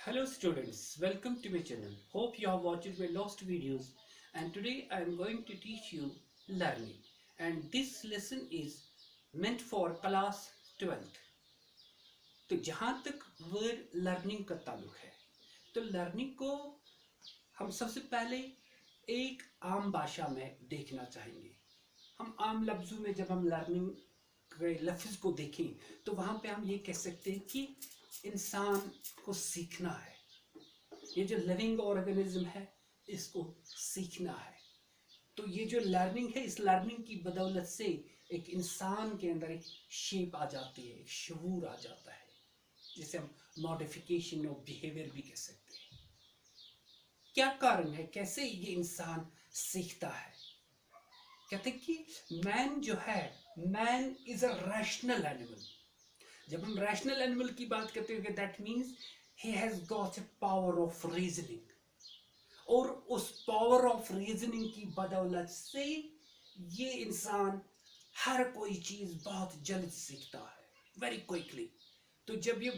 Hello students, welcome to my channel. Hope you have watched my last videos and today I am going to teach you learning and this lesson is meant for class 12th. तो जहाँ तक word learning का ताल्लुक है तो learning को हम सबसे पहले एक आम भाषा में देखना चाहेंगे। हम आम लफ्ज़ों में जब हम लर्निंग के लफ्ज़ को देखें तो वहाँ पे हम ये कह सकते हैं कि इंसान को सीखना है। ये जो लिविंग ऑर्गेनिज्म है इसको सीखना है। तो ये जो लर्निंग है, इस लर्निंग की बदौलत से एक इंसान के अंदर एक शेप आ जाती है, एक शऊर आ जाता है, जिसे हम मॉडिफिकेशन ऑफ बिहेवियर भी कह सकते हैं। क्या कारण है, कैसे ये इंसान सीखता है? कहते हैं कि मैन जो है, man is a rational animal. जब हम रैशनल एनिमल की बात करते हैं that means he has got a power of reasoning, और उस पावर ऑफ रीजनिंग की बदौलत से ये इंसान हर कोई चीज बहुत जल्द सीखता है, वेरी क्विकली। तो जब ये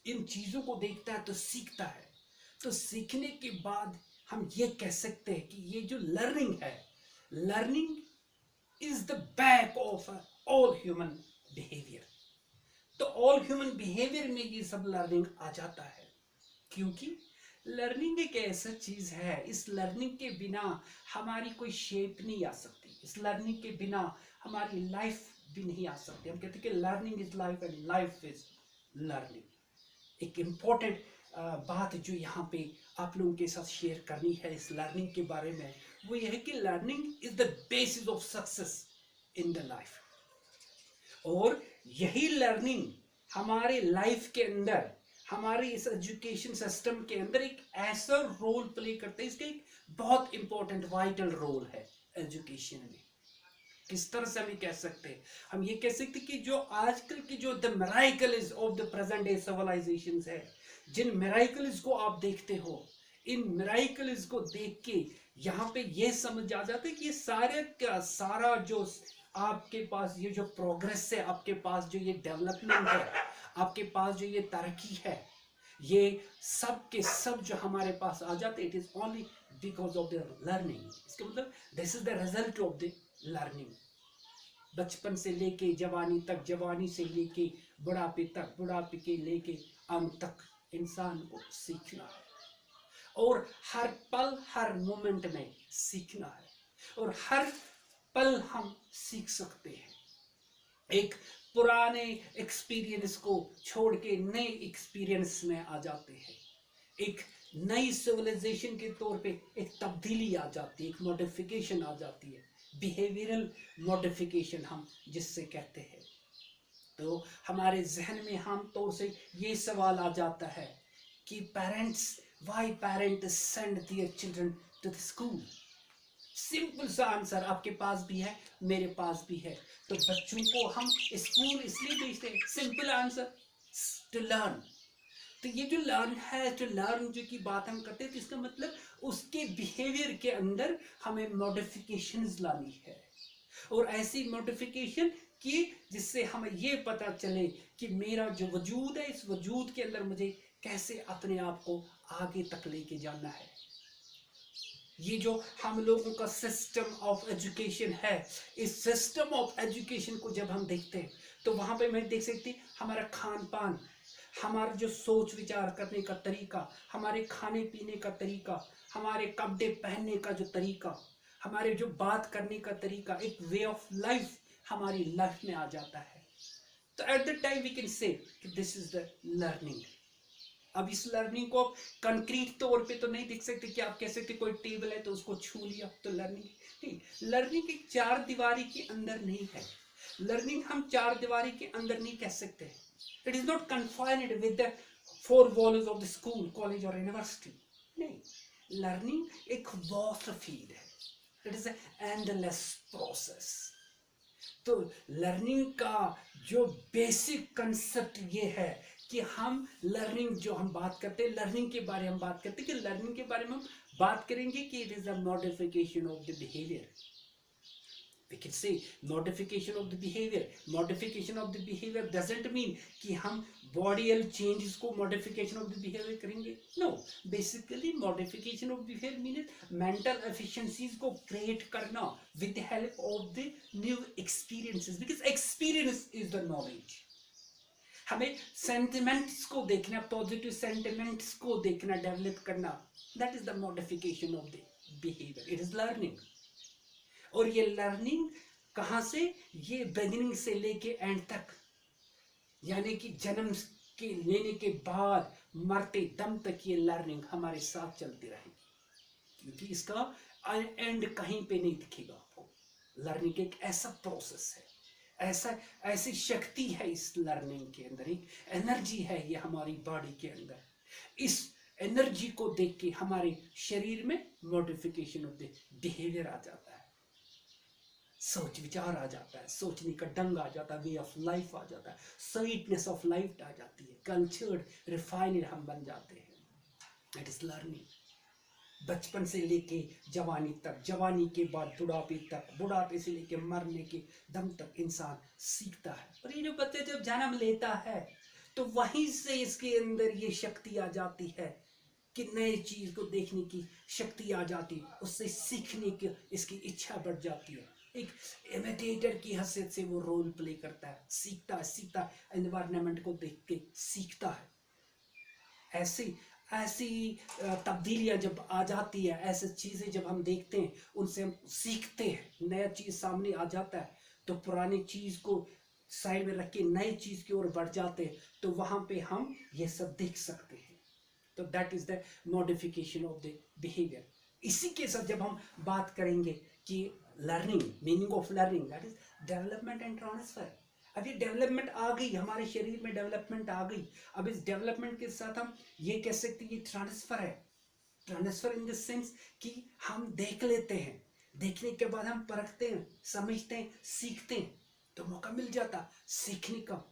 इन चीजों को देखता है तो सीखता है। तो सीखने के बाद हम ये कह सकते हैं कि ये जो लर्निंग है, learning is the back of all human behaviour. तो ऑल ह्यूमन बिहेवियर में ये सब लर्निंग आ जाता है, क्योंकि लर्निंग एक ऐसा चीज है, इस लर्निंग के बिना हमारी कोई शेप नहीं आ सकती, इस लर्निंग के बिना हमारी लाइफ भी नहीं आ सकती। हम कहते हैं कि learning is life and life is learning. एक इम्पॉर्टेंट बात जो यहाँ पे आप लोगों के साथ शेयर करनी है इस लर्निंग के बारे में, वो ये है कि learning is the basis of success in the life. और यही लर्निंग हमारे लाइफ के अंदर, हमारे इस एजुकेशन सिस्टम के अंदर एक ऐसा रोल प्ले करते हैं। इसका एक बहुत इंपॉर्टेंट वाइटल रोल है एजुकेशन में। किस तरह से हम कह सकते हैं, हम ये कह सकते हैं कि जो आजकल की जो the miracles of the present day civilisations है, जिन मिरेकल्स को आप देखते हो, इन मिरेकल्स को देख के यहाँ पे ये समझ आ जाता है कि ये सारे का सारा जो आपके पास ये जो प्रोग्रेस है, आपके पास जो ये डेवलपमेंट है, आपके पास जो ये तरक्की है, ये सब के सब जो हमारे पास आ जाते, it is only because of the learning. इसका मतलब this is the result of the learning. बचपन से लेके जवानी तक, जवानी से लेके बुढ़ापे तक, बुढ़ापे के लेके अंत तक इंसान को सीखना है, और हर पल हर मोमेंट में सीखना है, और हर पल हम सीख सकते हैं। एक पुराने एक्सपीरियंस को छोड़ के नए एक्सपीरियंस में आ जाते हैं। एक नई सिविलाइजेशन के तौर पे एक तब्दीली आ जाती है, एक मॉडिफिकेशन आ जाती है, बिहेवियरल मॉडिफिकेशन हम जिससे कहते हैं। तो हमारे जहन में आम तौर से ये सवाल आ जाता है कि parents, why parents send their children to the school. Simple सा आंसर आपके पास भी है, मेरे पास भी है। तो बच्चों को हम स्कूल इसलिए भेजते हैं, सिंपल आंसर, टू लर्न। तो ये जो लर्न है, जो लर्न जो की बात हम करते हैं, तो इसका मतलब उसके बिहेवियर के अंदर हमें मॉडिफिकेशंस लानी है, और ऐसी मॉडिफिकेशन की जिससे हमें ये पता चले कि मेरा जो वजूद है, इस वजूद के अंदर मुझे कैसे अपने आप को आगे तक लेके जाना है। ये जो हम लोगों का सिस्टम ऑफ एजुकेशन है, इस सिस्टम ऑफ एजुकेशन को जब हम देखते हैं तो वहां पे मैं देख सकती हूँ हमारा खान पान, हमारा जो सोच विचार करने का तरीका, हमारे खाने पीने का तरीका, हमारे कपड़े पहनने का जो तरीका, हमारे जो बात करने का तरीका, एक वे ऑफ लाइफ हमारी लाइफ में आ जाता है। तो at the time we can say this is the learning. अब इस लर्निंग को आप कंक्रीट तौर पे तो नहीं देख सकते कि आप कह सकते कोई टेबल है तो उसको छू लिया तो लर्निंग नहीं। लर्निंग एक चार दीवारी के अंदर नहीं है। लर्निंग हम चार दीवारी के अंदर नहीं कह सकते। It is not confined with the four walls of the school, college और यूनिवर्सिटी। नहीं, लर्निंग एक वास्ट फील्ड है, इट इज एंडलेस प्रोसेस। तो लर्निंग का जो बेसिक कंसेप्ट ये है कि हम लर्निंग जो हम बात करते हैं, लर्निंग के बारे में हम बात करते हैं कि लर्निंग के बारे में हम बात करेंगे कि it is a modification of the behaviour. We can say modification of the behavior. Modification of the behavior doesn't mean कि हम bodial changes को modification of the behavior करेंगे. No, basically modification of behavior means mental efficiencies को create करना with the help of the new experiences, because experience is the knowledge. हमें sentiments को देखना, positive sentiments को देखना, develop करना, that is the modification of the behavior. It is learning. और ये लर्निंग कहाँ से, ये बिगिनिंग से लेके एंड तक, यानी कि जन्म के लेने के बाद मरते दम तक ये लर्निंग हमारे साथ चलती रहेगी, क्योंकि इसका एंड कहीं पे नहीं दिखेगा आपको. लर्निंग एक ऐसा प्रोसेस है, ऐसी शक्ति है इस लर्निंग के अंदर, एक एनर्जी है ये हमारी बॉडी के अंदर. इस एनर्जी को देख के हमारे शरीर में मॉडिफिकेशन ऑफ द बिहेवियर आ जाता है, सोच विचार आ जाता है, सोचने का ढंग आ जाता है, वे ऑफ लाइफ आ जाता है, स्वीटनेस ऑफ लाइफ आ जाती है, कल्चर्ड रिफाइंड हम बन जाते हैं. That is learning. बचपन से लेके जवानी तक, जवानी के बाद बुढ़ापे तक, बुढ़ापे से लेके मरने के दम तक इंसान सीखता है. और ये जो बच्चे जब जन्म लेता है तो वहीं से इसके अंदर ये शक्ति आ जाती है कि नई चीज को देखने की शक्ति आ जाती है, उससे सीखने की इसकी इच्छा बढ़ जाती है. एक इमिटेटर की हैसियत से वो रोल प्ले करता है, सीखता है, एनवायरनमेंट को देख के सीखता है. ऐसी तब्दीलियां जब आ जाती है, ऐसी चीजें जब हम देखते हैं, उनसे हम सीखते हैं, नया चीज सामने आ जाता है तो पुरानी चीज को साइड में रख के नई चीज की ओर बढ़ जाते हैं, तो वहां पे हम ये सब देख सकते हैं. तो that is the modification of the behaviour. इसी के साथ जब हम बात करेंगे कि learning, meaning of learning, that is development and transfer. अभी डेवलपमेंट आ गई, हमारे शरीर में डेवलपमेंट आ गई. अब इस डेवलपमेंट के साथ हम ये कह सकते हैं ये ट्रांसफर है. ट्रांसफर इन द सेंस कि हम देख लेते हैं, देखने के बाद हम परखते हैं, समझते हैं, सीखते हैं, तो मौका मिल जाता सीखने का.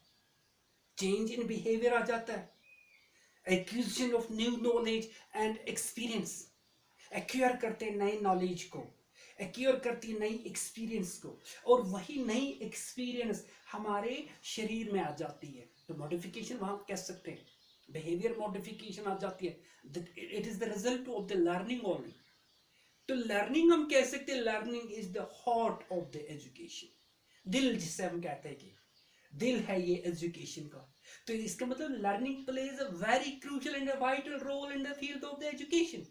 चेंज इन बिहेवियर आ जाता है. Acquisition of new knowledge and experience. Acquire करते हैं नए नॉलेज को, एक्वायर करती है नई एक्सपीरियंस को, और वही नई एक्सपीरियंस हमारे शरीर में आ जाती है. तो मॉडिफिकेशन वहां कह सकते हैं, बिहेवियर मॉडिफिकेशन आ जाती है. It is the result of the learning only. तो लर्निंग हम कह सकते हैं, learning is the heart of the education. दिल जिसे हम कहते हैं कि दिल है ये एजुकेशन का. तो इसका मतलब learning plays a very crucial and vital role in the field of the education.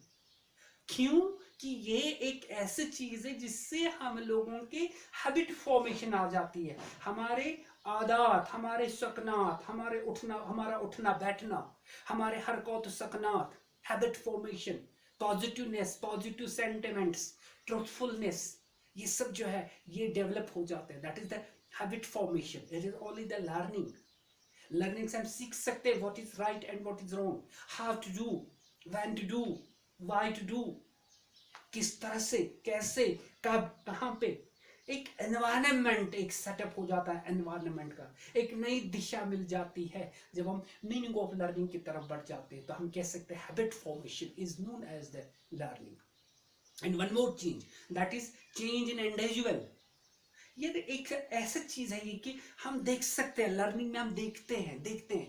क्यों कि ये एक ऐसी चीज है जिससे हम लोगों के हैबिट फॉर्मेशन आ जाती है, हमारे आदत, हमारे सकनात, हमारा उठना बैठना, हमारे हरकत सकनात, habit formation, positiveness, positive sentiments, truthfulness, ये सब जो है ये डेवलप हो जाते हैं. That is the habit formation. It is only the learning. Learning से हम सीख सकते हैं what is right and what is wrong, how to do, when to do, why to do, किस तरह से, कैसे, कब, कहां पे. एक एनवायरनमेंट, एक सेटअप हो जाता है एनवायरनमेंट का, एक नई दिशा मिल जाती है. जब हम मीनिंग ऑफ लर्निंग की तरफ बढ़ जाते हैं तो हम कह सकते हैं habit formation is known as the learning. And one more change, that is change in individual. ये एक ऐसा चीज है ये कि हम देख सकते हैं, लर्निंग में हम देखते हैं,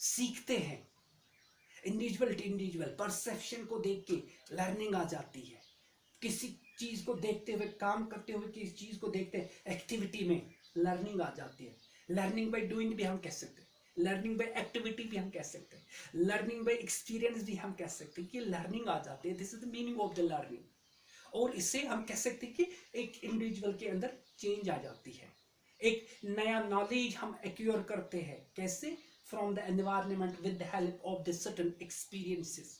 सीखते हैं. इंडिविजुअल टू इंडिविजुअल परसेप्शन को देख के लर्निंग आ जाती है. किसी चीज को देखते हुए, काम करते हुए किसी चीज को देखते हैं, एक्टिविटी में लर्निंग आ जाती है. लर्निंग बाय डूइंग भी हम कह सकते हैं, लर्निंग बाय एक्टिविटी भी हम कह सकते हैं, लर्निंग बाय एक्सपीरियंस भी हम कह सकते हैं कि लर्निंग आ जाती है. This is the meaning of the learning. और इससे हम कह सकते हैं कि एक इंडिविजुअल के अंदर चेंज आ जाती है, एक नया नॉलेज हम एक्वायर करते हैं. कैसे? From the environment with the help of the certain experiences.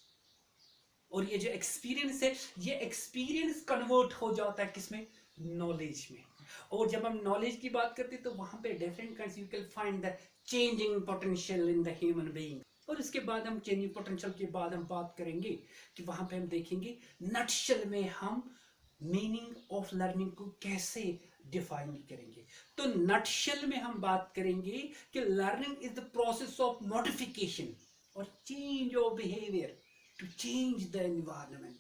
और ये जो एक्सपीरियंस है, ये एक्सपीरियंस कन्वर्ट हो जाता है किसमें? नॉलेज में. और जब हम नॉलेज की बात करते हैं तो वहां पे different kinds you can find the changing potential in the human being. और इसके बाद हम चेंजिंग पोटेंशियल के बाद हम बात करेंगे कि वहां पे हम देखेंगे नटशेल में हम मीनिंग ऑफ लर्निंग को कैसे डिफाइन करेंगे. तो नटशेल में हम बात करेंगे कि learning is the process of modification और change of behaviour to change the environment.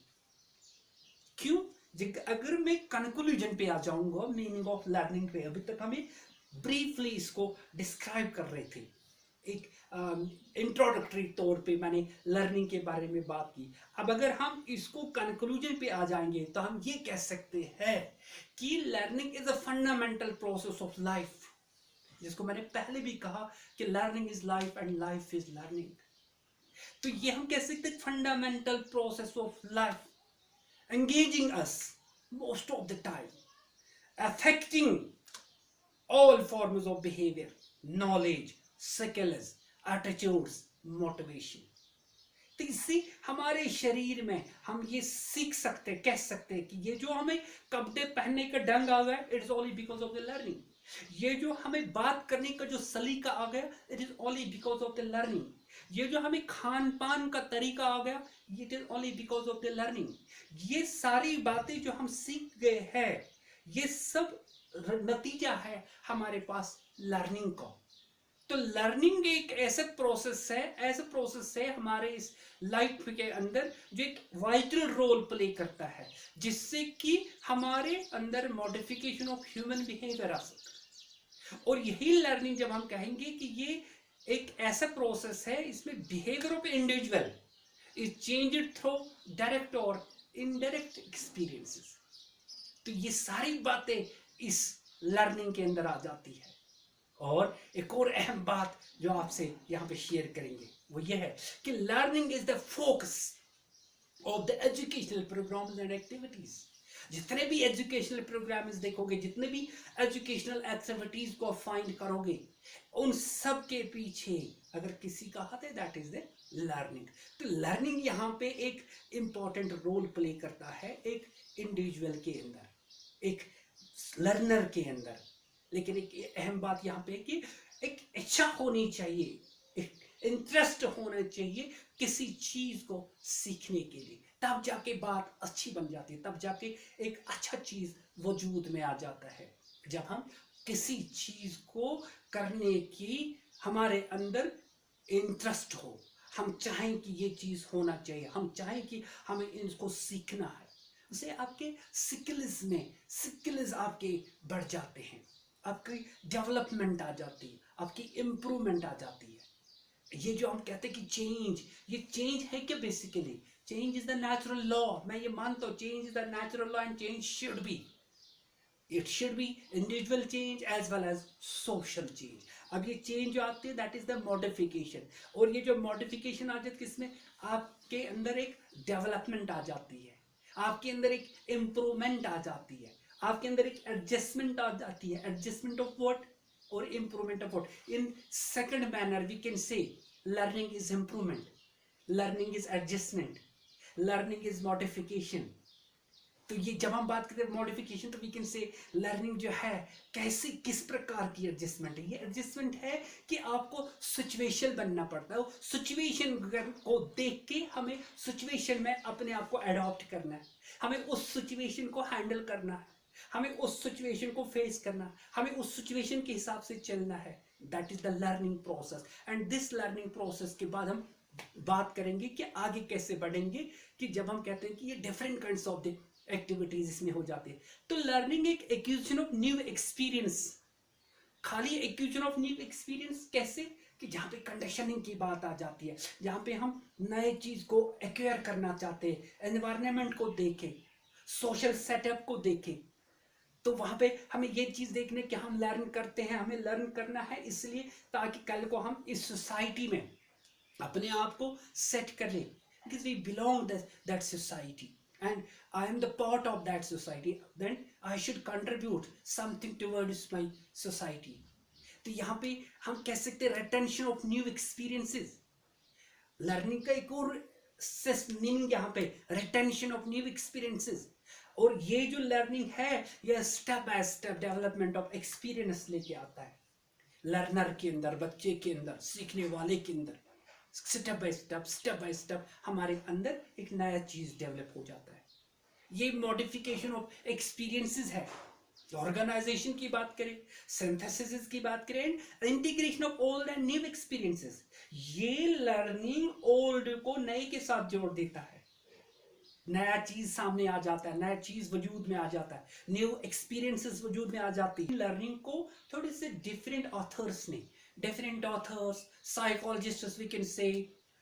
क्यों? अगर मैं कंक्लूजन पे आ जाऊंगा मीनिंग ऑफ लर्निंग पे, अभी तक हमें ब्रीफली इसको डिस्क्राइब कर रहे थे, एक इंट्रोडक्टरी तौर पे मैंने लर्निंग के बारे में बात की। अब अगर हम इसको कंक्लूजन पे आ जाएंगे तो हम ये कह सकते हैं कि learning is a fundamental process of life, जिसको मैंने पहले भी कहा कि learning is life and life is learning. तो ये हम कह सकते हैं fundamental process of life, engaging us most of the time, affecting all forms of behavior, knowledge, skills, attitudes, motivation। तो इससे हमारे शरीर में हम ये सीख सकते हैं, कह सकते हैं कि ये जो हमें कपड़े पहनने का ढंग आ गया, it is only because of the learning. ये जो हमें बात करने का जो सलीका आ गया, it is only because of the learning. ये जो हमें खान पान का तरीका आ गया, it is only because of the learning. ये सारी बातें जो हम सीख गए हैं, ये सब नतीजा है हमारे पास लर्निंग का। तो लर्निंग एक ऐसा प्रोसेस है हमारे इस लाइफ के अंदर जो एक वाइटल रोल प्ले करता है, जिससे कि हमारे अंदर मॉडिफिकेशन ऑफ ह्यूमन बिहेवियर आ सकता। और यही लर्निंग जब हम कहेंगे कि ये एक ऐसा प्रोसेस है, इसमें behaviour of individual is changed through direct और इनडायरेक्ट एक्सपीरियंसेस। तो ये सारी बातें इस लर्निंग के अंदर आ जाती है। और एक और अहम बात जो आपसे यहाँ पे शेयर करेंगे वो ये है कि learning is the focus of the educational programs and activities. जितने भी एजुकेशनल प्रोग्राम्स देखोगे, जितने भी एजुकेशनल एक्टिविटीज को फाइंड करोगे, उन सब के पीछे अगर किसी का हाथ है, दैट इज द लर्निंग। तो लर्निंग यहाँ पे एक इंपॉर्टेंट रोल प्ले करता है एक इंडिविजुअल के अंदर, एक लर्नर के अंदर। लेकिन एक अहम बात यहाँ पे कि एक इच्छा होनी चाहिए, एक इंटरेस्ट होना चाहिए किसी चीज को सीखने के लिए, तब जाके बात अच्छी बन जाती है, तब जाके एक अच्छा चीज वजूद में आ जाता है। जब हम किसी चीज को करने की हमारे अंदर इंटरेस्ट हो, हम चाहें कि ये चीज होना चाहिए, हम चाहें कि हमें इसको सीखना है, उसे आपके स्किल्स आपके बढ़ जाते हैं, आपकी डेवलपमेंट आ जाती है, आपकी इंप्रूवमेंट आ जाती है। ये जो हम कहते हैं कि चेंज, ये चेंज है क्या? Basically change is the natural law. मैं ये मानता हूँ change is the natural law and change should be, it should be individual change as well as social change. अब ये चेंज जो आती है दैट इज द मॉडिफिकेशन, और ये जो मॉडिफिकेशन आ जाती है किसमें? आपके अंदर एक डेवलपमेंट आ जाती है, आपके अंदर एक इंप्रूवमेंट आ जाती है, आपके अंदर एक एडजस्टमेंट आ जाती है। एडजस्टमेंट ऑफ व्हाट और improvement of what? In second manner we can say learning is improvement, learning is adjustment, learning is modification. तो ये जब हम बात करते हैं मॉडिफिकेशन, तो वी कैन से लर्निंग जो है कैसे, किस प्रकार की एडजस्टमेंट है। ये एडजस्टमेंट है कि आपको सिचुएशन बनना पड़ता है, सिचुएशन को देख के हमें सिचुएशन में अपने आप को एडॉप्ट करना है, हमें उस सिचुएशन को हैंडल करना है, हमें उस सिचुएशन को फेस करना, हमें उस सिचुएशन के हिसाब से चलना है। That is the learning process. And this learning process के बाद हम बात करेंगे कि आगे कैसे बढ़ेंगे, कि जब हम कहते हैं कि ये different kinds of the activities इसमें हो जाती है। तो लर्निंग एक एक्विजिशन ऑफ न्यू एक्सपीरियंस, खाली एक्विजिशन ऑफ न्यू एक्सपीरियंस कैसे? कि जहाँ पे कंडीशनिंग की बात आ जाती है, जहाँ पे हम नए चीज को एक्वायर करना चाहते हैं, एनवायरनमेंट को देखें, सोशल सेटअप को देखें, तो वहां पे हमें ये चीज देखने कि हम लर्न करते हैं, हमें लर्न करना है इसलिए ताकि कल को हम इस सोसाइटी में अपने आप को सेट कर लें, because we belong that society and I am the part of that society, then I should contribute something towards my society। तो यहाँ पे हम कह सकते हैं retention of new experiences. Learning का एक और मीनिंग यहाँ पे रिटेंशन ऑफ न्यू एक्सपीरियंसेस। और ये जो लर्निंग है ये step by step development of experience लेके आता है लर्नर के अंदर, बच्चे के अंदर, सीखने वाले के अंदर। स्टेप बाय स्टेप हमारे अंदर एक नया चीज डेवलप हो जाता है। ये मॉडिफिकेशन ऑफ एक्सपीरियंसेस है। ऑर्गेनाइजेशन की बात करें, सिंथेसिस की बात करें, integration of old and new experiences, ये लर्निंग ओल्ड को नए के साथ जोड़ देता है। नया चीज सामने आ जाता है, नया चीज वजूद में आ जाता है, न्यू एक्सपीरियंसेस वजूद में आ जाती है। लर्निंग को थोड़े से डिफरेंट ऑथर्स ने, different authors, psychologists we can say,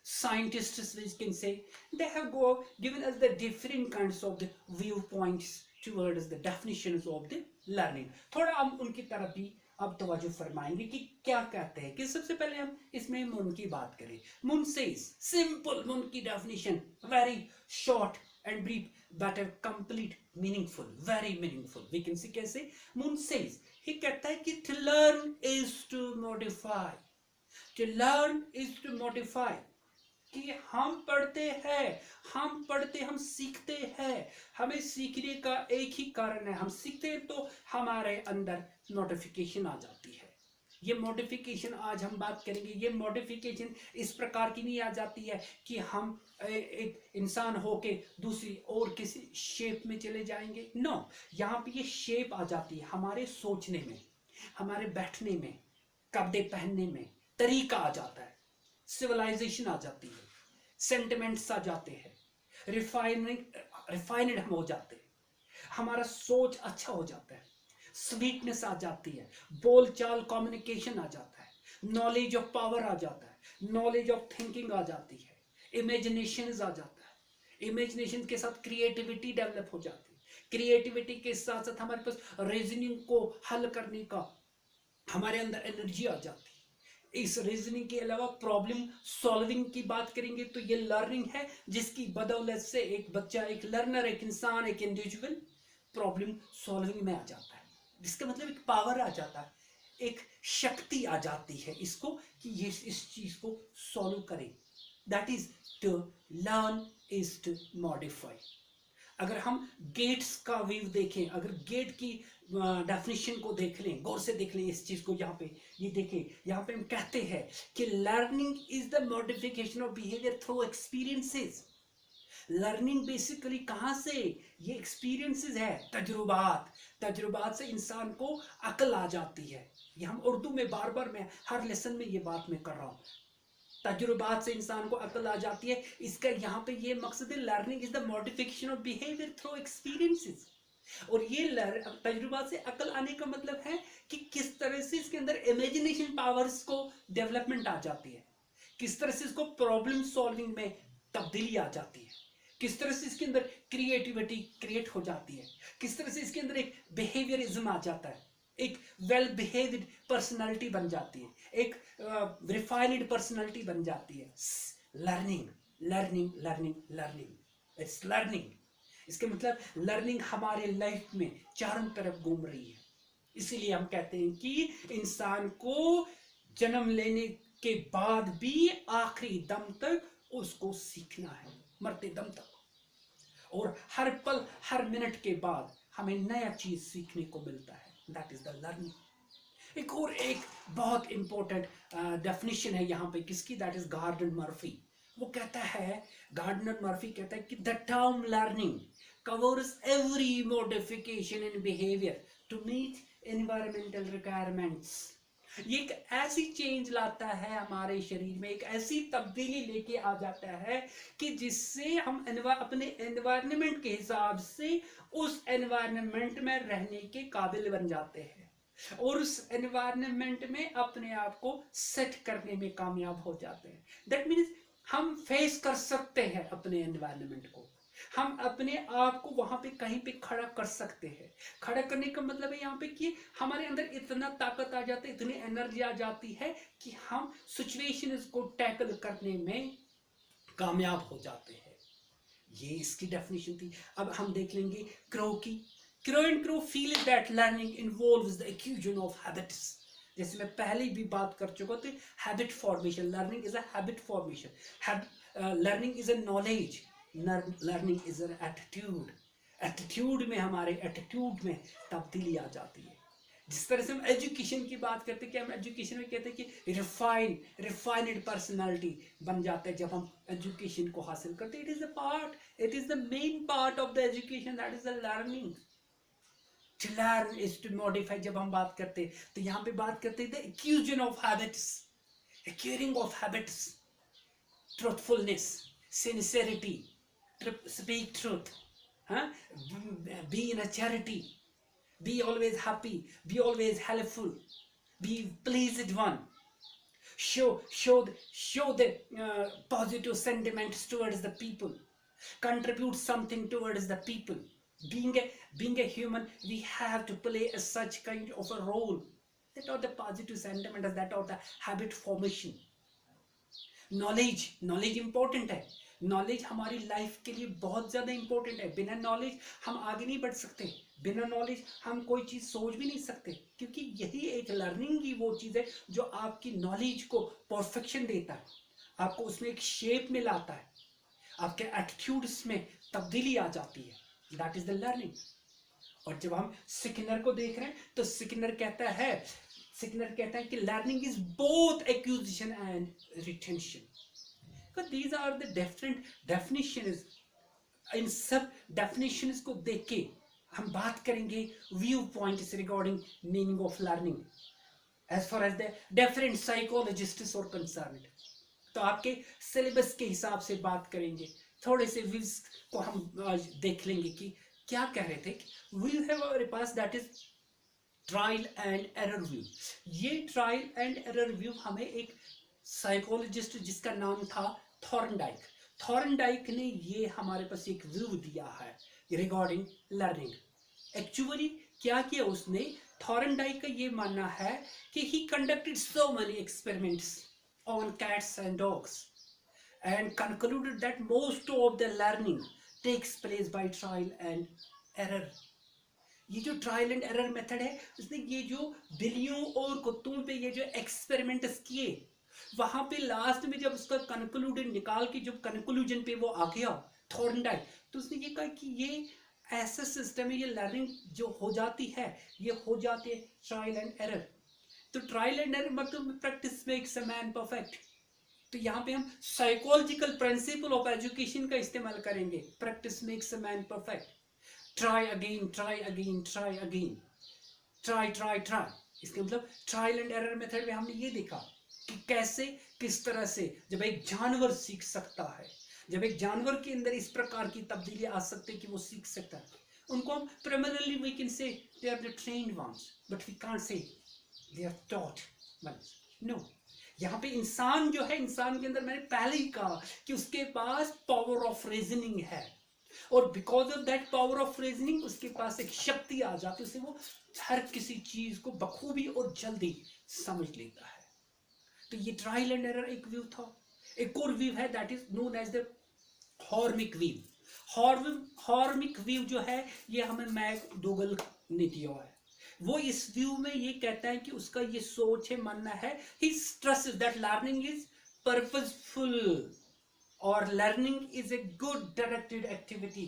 scientists we can say, they have given us the different kinds of the viewpoints towards the definitions of the learning। थोड़ा हम उनकी तरफ भी अब तवज्जो फरमाएंगे कि क्या कहते हैं। कि सबसे पहले हम इसमें मुन की बात करें। मुन सेज, सिंपल मुन की definition, very short and brief but complete, meaningful, very meaningful। we can see कैसे। मुन सेज, he कहता है कि to learn is to modify, to learn is to modify, कि हम पढ़ते हैं, हम सीखते हैं, हमें सीखने का एक ही कारण है, हम सीखते हैं तो हमारे अंदर मॉडिफिकेशन आ जाती है। ये मॉडिफिकेशन आज हम बात करेंगे। ये मॉडिफिकेशन इस प्रकार की नहीं आ जाती है कि हम एक इंसान होके दूसरी और किसी शेप में चले जाएंगे। नो, यहाँ पे ये शेप आ जाती है हमारे सोचने में, हमारे बैठने में, कपड़े पहनने में तरीका आ जाता है, सिविलाइजेशन आ जाती है, सेंटिमेंट्स आ जाते हैं, रिफाइनड हम हो जाते हैं, हमारा सोच अच्छा हो जाता है, स्वीटनेस आ जाती है, बोलचाल कम्युनिकेशन आ जाता है, नॉलेज ऑफ पावर आ जाता है, नॉलेज ऑफ थिंकिंग आ जाती है, इमेजिनेशन आ जाता है, इमेजिनेशन के साथ क्रिएटिविटी डेवलप हो जाती है, क्रिएटिविटी के साथ साथ हमारे पास रीजनिंग को हल करने का हमारे अंदर एनर्जी आ जाती है। इस रीजनिंग के अलावा प्रॉब्लम सॉल्विंग की बात करेंगे तो ये लर्निंग है जिसकी बदौलत से एक बच्चा, एक लर्नर, एक इंसान, एक इंडिविजुअल प्रॉब्लम सॉल्विंग में आ जाता है। इसका मतलब एक पावर आ जाता है, एक शक्ति आ जाती है इसको कि ये इस चीज को सॉल्व करे। That is to learn is to modify. अगर हम गेट्स का व्यू देखें, अगर गेट की डेफिनेशन को देख लें, गौर से देख लें इस चीज को, यहाँ पे ये देखें, यहाँ पे हम कहते हैं कि learning is the modification of behaviour through experiences. Learning basically कहाँ से, ये एक्सपीरियंसेस है, तजुर्बात से इंसान को अकल आ जाती है। ये हम उर्दू में बार बार, मैं हर लेसन में ये बात मैं कर रहा हूँ, तजुर्बात से इंसान को अकल आ जाती है। इसका यहाँ पे ये मकसद है, learning is the modification of behaviour through experiences. और ये तजुर्बात से अकल आने का मतलब है कि किस तरह से इसके अंदर इमेजिनेशन पावर्स को डेवलपमेंट आ जाती है, किस तरह से इसको प्रॉब्लम सॉल्विंग में तब्दीली आ जाती है, किस तरह से इसके अंदर क्रिएटिविटी क्रिएट हो जाती है, किस तरह से इसके अंदर एक बिहेवियरिज्म आ जाता है, एक वेल बिहेव्ड पर्सनालिटी बन जाती है, एक रिफाइंड पर्सनालिटी बन जाती है। Learning learning learning learning, it's learning. इसके मतलब लर्निंग हमारे लाइफ में चारों तरफ घूम रही है। इसीलिए हम कहते हैं कि इंसान को जन्म लेने के बाद भी आखिरी दम तक उसको सीखना है, मरते दम तक। और हर पल, हर मिनट के बाद हमें नया चीज सीखने को मिलता है। That is the learning. एक बहुत इंपॉर्टेंट डेफिनेशन है यहाँ पे किसकी, दैट इज गार्डनर मर्फी। वो कहता है, गार्डनर मर्फी कहता है कि the term learning covers every modification in behavior to meet environmental requirements। ये एक ऐसी चेंज लाता है हमारे शरीर में, एक ऐसी तब्दीली लेके आ जाता है कि जिससे हम अपने एनवायरनमेंट के हिसाब से उस एनवायरनमेंट में रहने के काबिल बन जाते हैं और उस एनवायरनमेंट में अपने आप को सेट करने में कामयाब हो जाते हैं। दैट मीन्स हम फेस कर सकते हैं अपने एनवायरनमेंट को, हम अपने आप को वहां पे कहीं पे खड़ा कर सकते हैं। खड़ा करने का मतलब है यहाँ पे कि हमारे अंदर इतना ताकत आ जाती है, इतनी एनर्जी आ जाती है कि हम सिचुएशंस को टैकल करने में कामयाब हो जाते हैं। ये इसकी डेफिनेशन थी। अब हम देख लेंगे क्रो की। Crow and Crow feel that learning involves the acquisition of habits. जैसे मैं पहले भी बात कर चुका तो habit formation, learning is a habit formation. Learning is a knowledge, learning is an attitude. Attitude में, हमारे एटीट्यूड में तब्दीली आ जाती है। जिस तरह से हम एजुकेशन की बात करते हैं कि हम एजुकेशन में कहते हैं कि रिफाइंड पर्सनालिटी बन जाता है जब हम एजुकेशन को हासिल करते हैं। It is the main part of the education, that is the learning. To learn is to modify. जब हम बात करते हैं तो यहाँ पे बात करते हैं the acquisition of habits, acquiring of habits, truthfulness, sincerity, speak truth, huh? Be in a charity, be always happy, be always helpful, be pleased one. Show the positive sentiments towards the people. Contribute something towards the people. Being a human, we have to play such kind of a role. That are the positive sentiments, that are the habit formation. Knowledge important है. Knowledge हमारी life के लिए बहुत ज़्यादा important है. बिना knowledge हम आगे नहीं बढ़ सकते. बिना नॉलेज हम कोई चीज़ सोच भी नहीं सकते, क्योंकि यही एक लर्निंग की वो चीज़ है जो आपकी नॉलेज को परफेक्शन देता है, आपको उसमें एक शेप में लाता है, आपके एटीट्यूड्स में तब्दीली आ जाती है. That is the learning. और जब हम स्किनर को देख रहे हैं तो स्किनर कहता है कि learning is both acquisition and retention. These are the different definitions. इन सब डेफिनेशंस को देख के हम बात करेंगे view points regarding meaning of learning as far as the different psychologists और कंसर्न्ड. तो आपके सिलेबस के हिसाब से बात करेंगे. थोड़े से व्यूज को हम आज देख लेंगे कि क्या कह रहे थे. वी हैव हमारे पास that is trial and error view. ये ट्रायल एंड एरर व्यू हमें एक साइकोलॉजिस्ट जिसका नाम था थॉर्नडाइक ने ये हमारे पास एक व्यू दिया है रिगार्डिंग लर्निंग. एक्चुअली क्या किया उसने, थॉर्नडाइक का ये मानना है कि ही conducted so many experiments on cats and dogs and concluded that most of the learning takes place by trial and error. ये जो ट्रायल एंड एरर मेथड है, उसने ये जो बिल्लियों और कुत्तों पे ये जो एक्सपेरिमेंट्स किए, वहां पे लास्ट में जब उसका कंक्लूजन निकाल के जब कंक्लूजन पे वो आ गया थॉर्नडाइक, तो उसने ये कहा कि ये ऐसा सिस्टम है, ये लर्निंग जो हो जाती है ये हो जाती है ट्रायल एंड एरर. तो ट्रायल एंड एरर मतलब practice makes a man perfect. तो यहाँ पे हम साइकोलॉजिकल प्रिंसिपल ऑफ एजुकेशन का इस्तेमाल करेंगे. Practice makes a man perfect. Try again, try again, try again, try try try. इसके मतलब ट्रायल एंड एरर मेथड में हमने ये देखा कि कैसे किस तरह से जब एक जानवर सीख सकता है, जब एक जानवर के अंदर इस प्रकार की तब्दीली आ सकती है कि वो सीख सकता है, उनको हम primarily we can say they are the trained ones, but we can't say they are taught ones. No. यहाँ पे इंसान जो है, इंसान के अंदर मैंने पहले ही कहा कि उसके पास पावर ऑफ रीजनिंग है, और because of that power of reasoning उसके पास एक शक्ति आ जाती है, उसे वो हर किसी चीज को बखूबी और जल्दी समझ लेता है. तो ये ट्रायल एंड एरर एक व्यू था. एक और व्यू है that is known as the hormic view. Hormic view जो है ये हमें मैकडोगल ने दिया है. वो इस व्यू में ये कहता है कि उसका ये सोच है, मानना है, he stresses that learning is purposeful और learning is a good directed activity.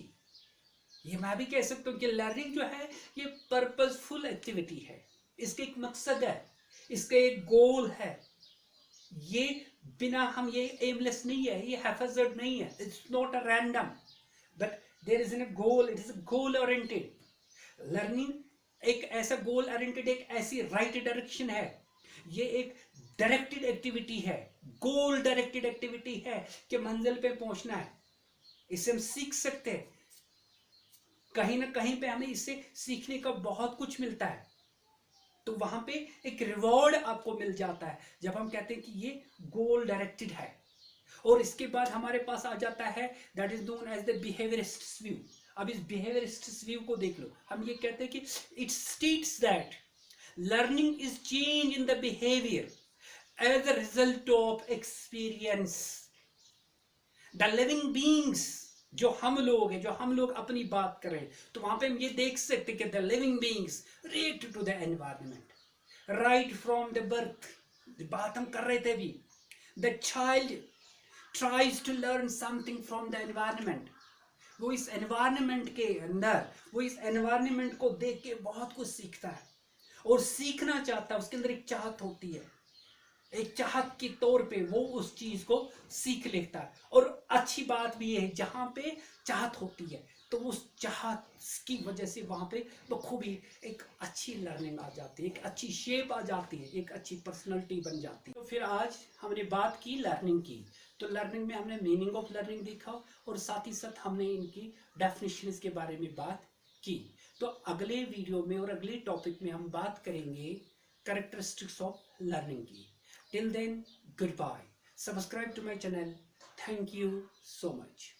ये मैं भी कह सकता हूँ कि लर्निंग जो है ये पर्पसफुल एक्टिविटी है. इसका एक मकसद है, इसका एक गोल है. ये बिना हम ये एमलेस नहीं है, ये हैफेजर्ड नहीं है. It's not a random but there is an goal. It is goal oriented. Learning एक ऐसा गोल ओरिएंटेड, एक ऐसी राइट डायरेक्शन है. ये एक डायरेक्टेड एक्टिविटी है, गोल डायरेक्टेड एक्टिविटी है कि मंजिल पे पहुंचना है. इससे हम सीख सकते हैं. कहीं ना कहीं पे हमें इससे सीखने का बहुत कुछ मिलता है. तो वहां पे एक रिवॉर्ड आपको मिल जाता है जब हम कहते हैं कि ये गोल डायरेक्टेड है. और इसके बाद हमारे पास आ जाता है that is known as the behaviourist view. अब इस बिहेवियरिस्ट व्यू को देख लो. हम ये कहते हैं कि it states that learning is change in the behaviour as a result of experience. The living beings, जो हम लोग हैं, जो हम लोग अपनी बात करें, तो वहां पे हम ये देख सकते हैं कि the living beings react to the environment right from the birth. बात हम कर रहे थे अभी. The child tries to learn something from the environment. वो इस एनवायरनमेंट के अंदर, वो इस एनवायरनमेंट को देख के बहुत कुछ सीखता है और सीखना चाहता है. उसके अंदर एक चाहत होती है, एक चाहत के तौर पे वो उस चीज को सीख लेता है. और अच्छी बात भी है, जहां पे चाहत होती है तो उस चाहत की वजह से वहां पे बखूबी एक अच्छी लर्निंग आ जाती है, एक अच्छी शेप आ जाती है, एक अच्छी पर्सनालिटी बन जाती है. तो फिर आज हमने बात की लर्निंग की. तो लर्निंग में हमने मीनिंग ऑफ लर्निंग देखा और साथ ही साथ हमने इनकी डेफिनेशंस के बारे में बात की। तो अगले वीडियो में और अगले टॉपिक में हम बात करेंगे कैरेक्टरिस्टिक्स ऑफ लर्निंग की। Till then, good bye. Subscribe to my channel. Thank you so much.